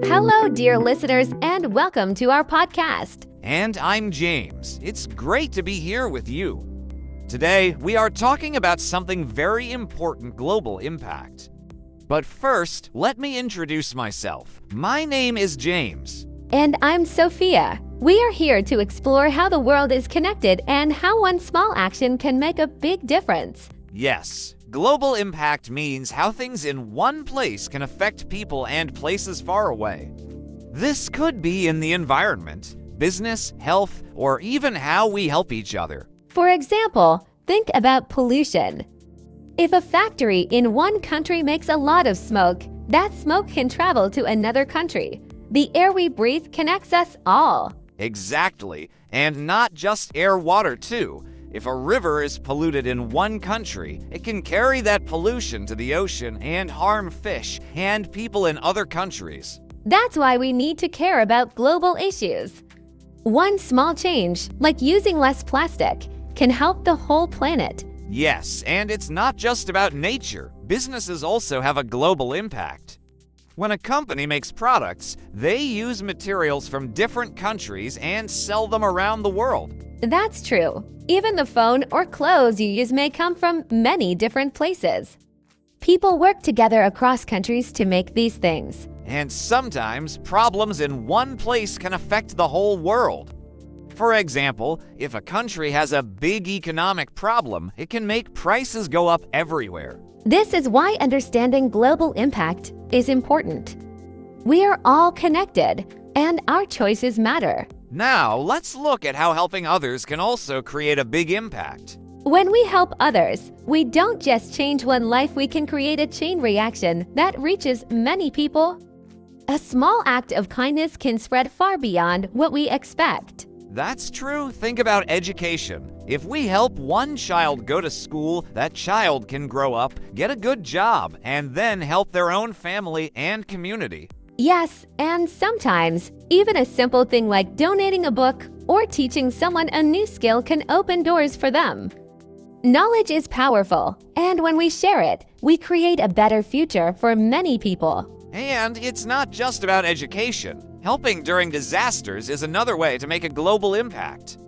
Hello, dear listeners, and welcome to our podcast. And I'm James. It's great to be here with you. Today, we are talking about something very important: global impact. But first, let me introduce myself. My name is James. And I'm Sophia. We are here to explore how the world is connected and how one small action can make a big difference. Yes, global impact means how things in one place can affect people and places far away. This could be in the environment, business, health, or even how we help each other. For example, think about pollution. If a factory in one country makes a lot of smoke, that smoke can travel to another country. The air we breathe connects us all. Exactly, and not just air, water too. If a river is polluted in one country, it can carry that pollution to the ocean and harm fish and people in other countries. That's why we need to care about global issues. One small change, like using less plastic, can help the whole planet. Yes, and it's not just about nature. Businesses also have a global impact. When a company makes products, they use materials from different countries and sell them around the world. That's true. Even the phone or clothes you use may come from many different places. People work together across countries to make these things. And sometimes, problems in one place can affect the whole world. For example, if a country has a big economic problem, it can make prices go up everywhere. This is why understanding global impact is important. We are all connected, and our choices matter. Now, let's look at how helping others can also create a big impact. When we help others, we don't just change one life, we can create a chain reaction that reaches many people. A small act of kindness can spread far beyond what we expect. That's true. Think about education. If we help one child go to school, that child can grow up, get a good job, and then help their own family and community. Yes, and sometimes, even a simple thing like donating a book or teaching someone a new skill can open doors for them. Knowledge is powerful, and when we share it, we create a better future for many people. And it's not just about education. Helping during disasters is another way to make a global impact.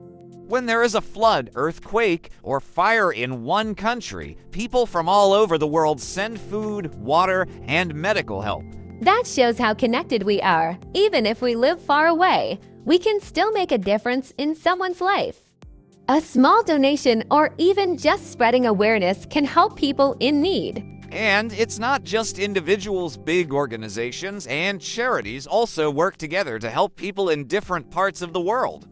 When there is a flood, earthquake, or fire in one country, people from all over the world send food, water, and medical help. That shows how connected we are. Even if we live far away, we can still make a difference in someone's life. A small donation or even just spreading awareness can help people in need. And it's not just individuals. Big organizations and charities also work together to help people in different parts of the world.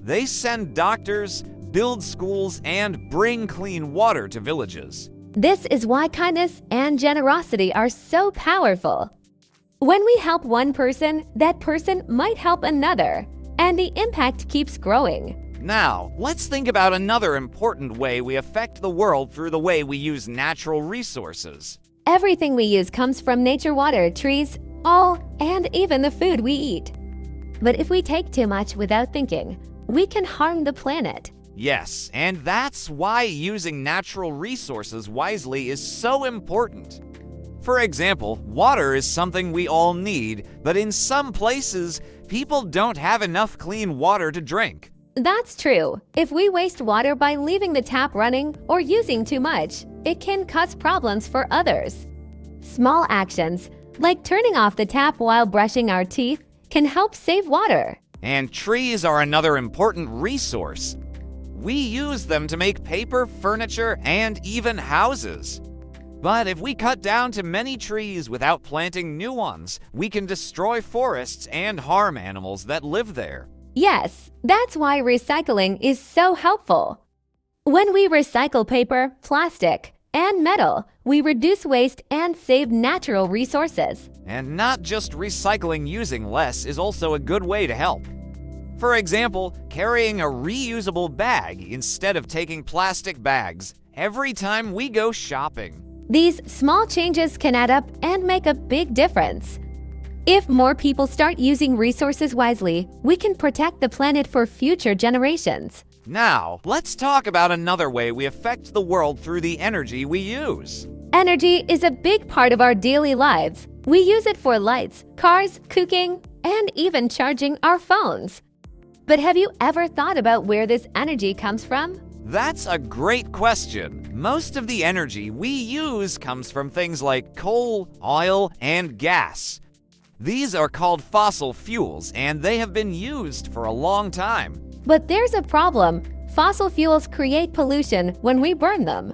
They send doctors, build schools, and bring clean water to villages. This is why kindness and generosity are so powerful. When we help one person, that person might help another, and the impact keeps growing. Now, let's think about another important way we affect the world through the way we use natural resources. Everything we use comes from nature: water, trees, all, and even the food we eat. But if we take too much without thinking, we can harm the planet. Yes, and that's why using natural resources wisely is so important. For example, water is something we all need, but in some places, people don't have enough clean water to drink. That's true. If we waste water by leaving the tap running or using too much, it can cause problems for others. Small actions, like turning off the tap while brushing our teeth, can help save water. And trees are another important resource. We use them to make paper, furniture, and even houses. But if we cut down too many trees without planting new ones, we can destroy forests and harm animals that live there. Yes, that's why recycling is so helpful. When we recycle paper, plastic, and metal, we reduce waste and save natural resources. And not just recycling. Using less is also a good way to help. For example, carrying a reusable bag instead of taking plastic bags every time we go shopping. These small changes can add up and make a big difference. If more people start using resources wisely, we can protect the planet for future generations. Now, let's talk about another way we affect the world through the energy we use. Energy is a big part of our daily lives. We use it for lights, cars, cooking, and even charging our phones. But have you ever thought about where this energy comes from? That's a great question. Most of the energy we use comes from things like coal, oil, and gas. These are called fossil fuels, and they have been used for a long time. But there's a problem. Fossil fuels create pollution when we burn them.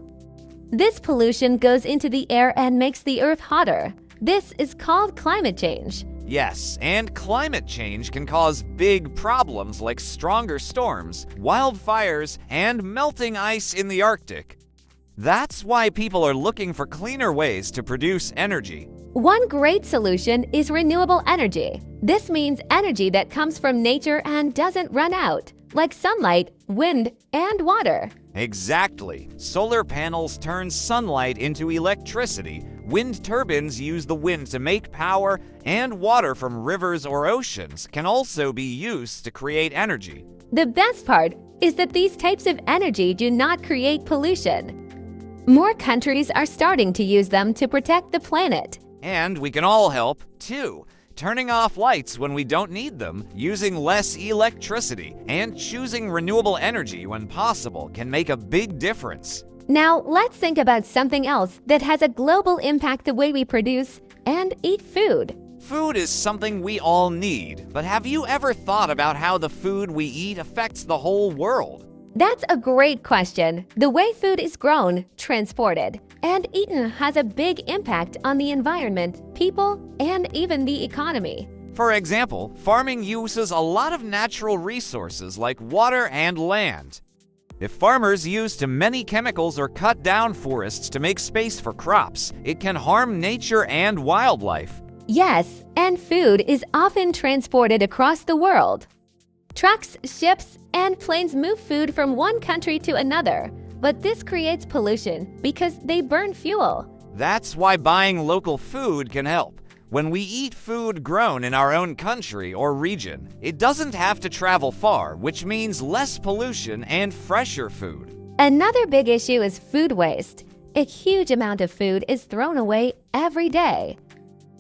This pollution goes into the air and makes the earth hotter. This is called climate change. Yes, and climate change can cause big problems like stronger storms, wildfires, and melting ice in the Arctic. That's why people are looking for cleaner ways to produce energy. One great solution is renewable energy. This means energy that comes from nature and doesn't run out, like sunlight, wind, and water. Exactly. Solar panels turn sunlight into electricity. Wind turbines use the wind to make power, and water from rivers or oceans can also be used to create energy. The best part is that these types of energy do not create pollution. More countries are starting to use them to protect the planet. And we can all help, too. Turning off lights when we don't need them, using less electricity, and choosing renewable energy when possible can make a big difference. Now, let's think about something else that has a global impact: the way we produce and eat food. Food is something we all need, but have you ever thought about how the food we eat affects the whole world? That's a great question. The way food is grown, transported, and eaten has a big impact on the environment, people, and even the economy. For example, farming uses a lot of natural resources like water and land. If farmers use too many chemicals or cut down forests to make space for crops, it can harm nature and wildlife. Yes, and food is often transported across the world. Trucks, ships, and planes move food from one country to another, but this creates pollution because they burn fuel. That's why buying local food can help. When we eat food grown in our own country or region, it doesn't have to travel far, which means less pollution and fresher food. Another big issue is food waste. A huge amount of food is thrown away every day.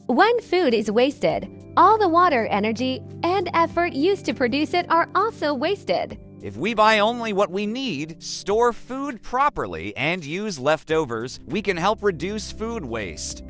When food is wasted, all the water, energy, and effort used to produce it are also wasted. If we buy only what we need, store food properly, and use leftovers, we can help reduce food waste.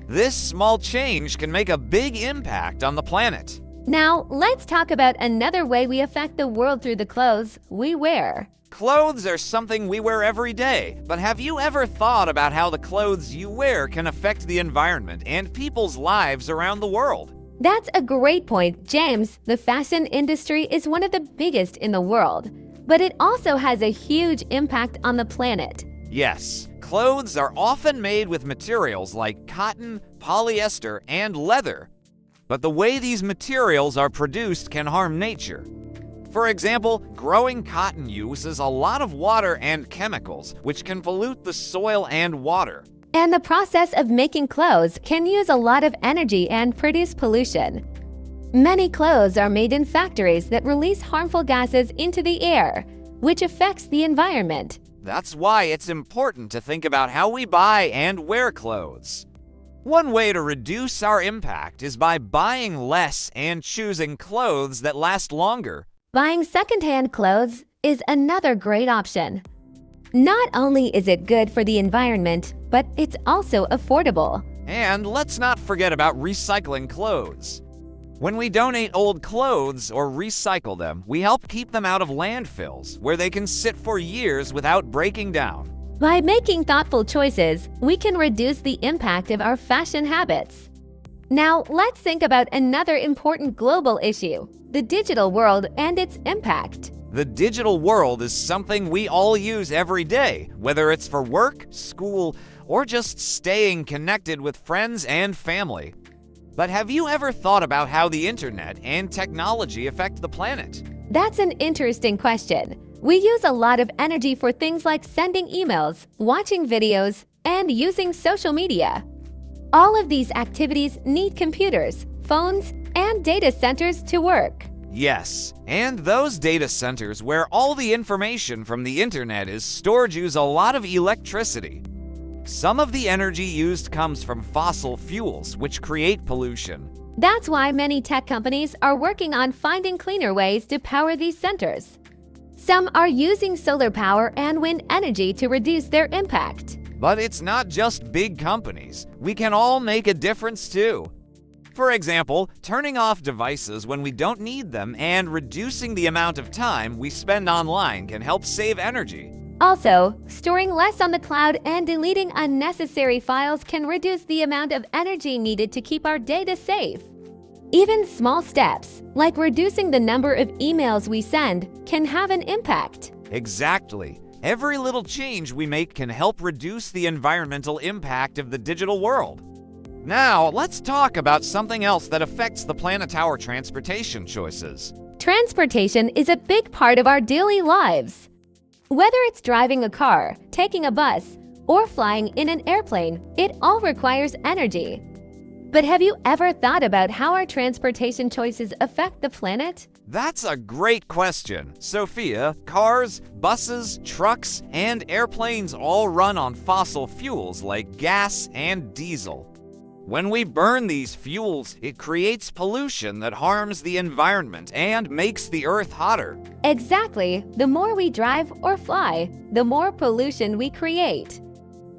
This small change can make a big impact on the planet. Now, let's talk about another way we affect the world through the clothes we wear. Clothes are something we wear every day, but have you ever thought about how the clothes you wear can affect the environment and people's lives around the world? That's a great point, James. The fashion industry is one of the biggest in the world, but it also has a huge impact on the planet. Yes, clothes are often made with materials like cotton, polyester, and leather. But the way these materials are produced can harm nature. For example, growing cotton uses a lot of water and chemicals, which can pollute the soil and water. And the process of making clothes can use a lot of energy and produce pollution. Many clothes are made in factories that release harmful gases into the air, which affects the environment. That's why it's important to think about how we buy and wear clothes. One way to reduce our impact is by buying less and choosing clothes that last longer. Buying secondhand clothes is another great option. Not only is it good for the environment, but it's also affordable. And let's not forget about recycling clothes. When we donate old clothes or recycle them, we help keep them out of landfills, where they can sit for years without breaking down. By making thoughtful choices, we can reduce the impact of our fashion habits. Now, let's think about another important global issue: the digital world and its impact. The digital world is something we all use every day, whether it's for work, school, or just staying connected with friends and family. But have you ever thought about how the internet and technology affect the planet? That's an interesting question. We use a lot of energy for things like sending emails, watching videos, and using social media. All of these activities need computers, phones, and data centers to work. Yes, and those data centers where all the information from the internet is stored use a lot of electricity. Some of the energy used comes from fossil fuels, which create pollution. That's why many tech companies are working on finding cleaner ways to power these centers. Some are using solar power and wind energy to reduce their impact. But it's not just big companies. We can all make a difference too. For example, turning off devices when we don't need them and reducing the amount of time we spend online can help save energy. Also, storing less on the cloud and deleting unnecessary files can reduce the amount of energy needed to keep our data safe. Even small steps, like reducing the number of emails we send, can have an impact. Exactly. Every little change we make can help reduce the environmental impact of the digital world. Now, let's talk about something else that affects the planet our transportation choices. Transportation is a big part of our daily lives. Whether it's driving a car, taking a bus, or flying in an airplane, it all requires energy. But have you ever thought about how our transportation choices affect the planet? That's a great question. Sophia, cars, buses, trucks, and airplanes all run on fossil fuels like gas and diesel. When we burn these fuels, it creates pollution that harms the environment and makes the earth hotter. Exactly. The more we drive or fly, the more pollution we create.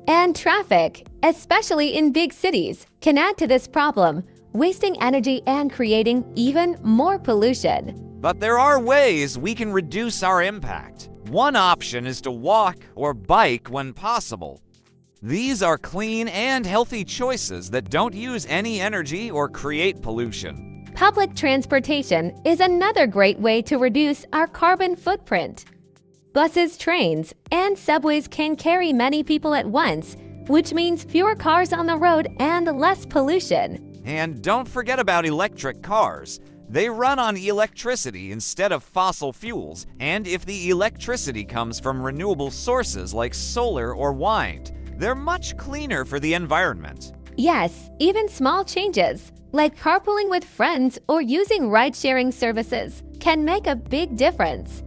And traffic, especially in big cities, can add to this problem, wasting energy and creating even more pollution. But there are ways we can reduce our impact. One option is to walk or bike when possible. These are clean and healthy choices that don't use any energy or create pollution. Public transportation is another great way to reduce our carbon footprint. Buses, trains, and subways can carry many people at once, which means fewer cars on the road and less pollution. And don't forget about electric cars. They run on electricity instead of fossil fuels, and if the electricity comes from renewable sources like solar or wind, they're much cleaner for the environment. Yes, even small changes, like carpooling with friends or using ride-sharing services, can make a big difference.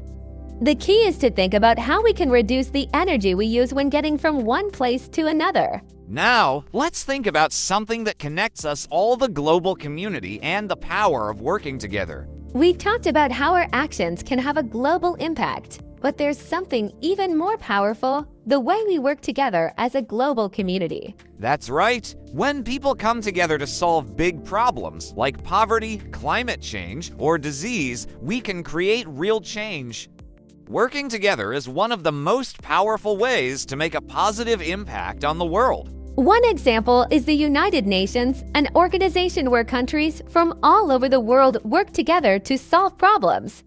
The key is to think about how we can reduce the energy we use when getting from one place to another. Now, let's think about something that connects us all, the global community and the power of working together. We've talked about how our actions can have a global impact, but there's something even more powerful: the way we work together as a global community. That's right. When people come together to solve big problems like poverty, climate change, or disease, we can create real change. Working together is one of the most powerful ways to make a positive impact on the world. One example is the United Nations, an organization where countries from all over the world work together to solve problems.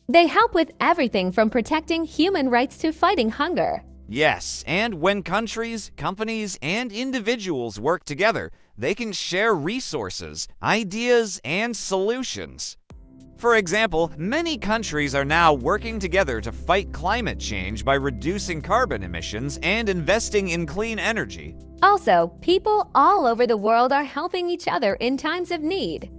They help with everything from protecting human rights to fighting hunger. Yes, and when countries, companies, and individuals work together, they can share resources, ideas, and solutions. For example, many countries are now working together to fight climate change by reducing carbon emissions and investing in clean energy. Also, people all over the world are helping each other in times of need.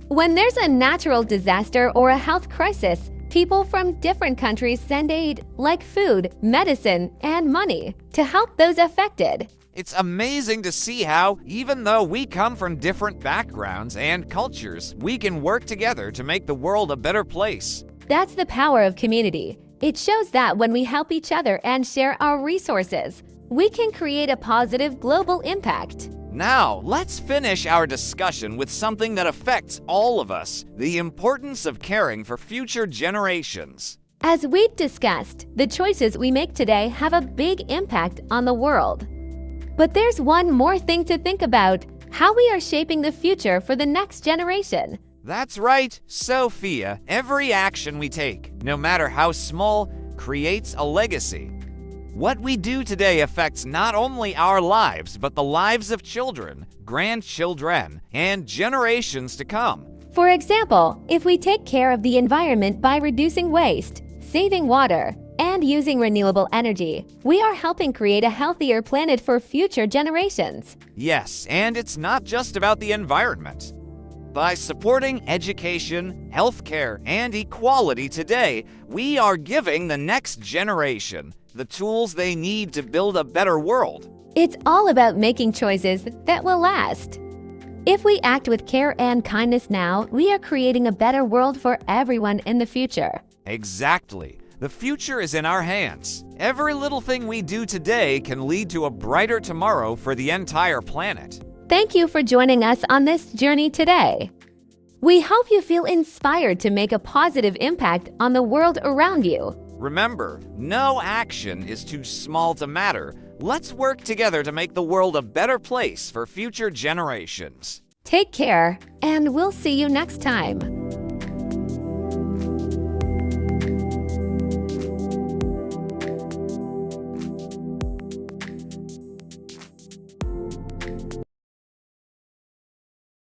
When there's a natural disaster or a health crisis, people from different countries send aid, like food, medicine, and money, to help those affected. It's amazing to see how, even though we come from different backgrounds and cultures, we can work together to make the world a better place. That's the power of community. It shows that when we help each other and share our resources, we can create a positive global impact. Now, let's finish our discussion with something that affects all of us: the importance of caring for future generations. As we've discussed, the choices we make today have a big impact on the world. But there's one more thing to think about: how we are shaping the future for the next generation. That's right, Sophia. Every action we take, no matter how small, creates a legacy. What we do today affects not only our lives, but the lives of children, grandchildren, and generations to come. For example, if we take care of the environment by reducing waste, saving water, and using renewable energy, we are helping create a healthier planet for future generations. Yes, and it's not just about the environment. By supporting education, healthcare, and equality today, we are giving the next generation the tools they need to build a better world. It's all about making choices that will last. If we act with care and kindness now, we are creating a better world for everyone in the future. Exactly. The future is in our hands. Every little thing we do today can lead to a brighter tomorrow for the entire planet. Thank you for joining us on this journey today. We hope you feel inspired to make a positive impact on the world around you. Remember, no action is too small to matter. Let's work together to make the world a better place for future generations. Take care, and we'll see you next time.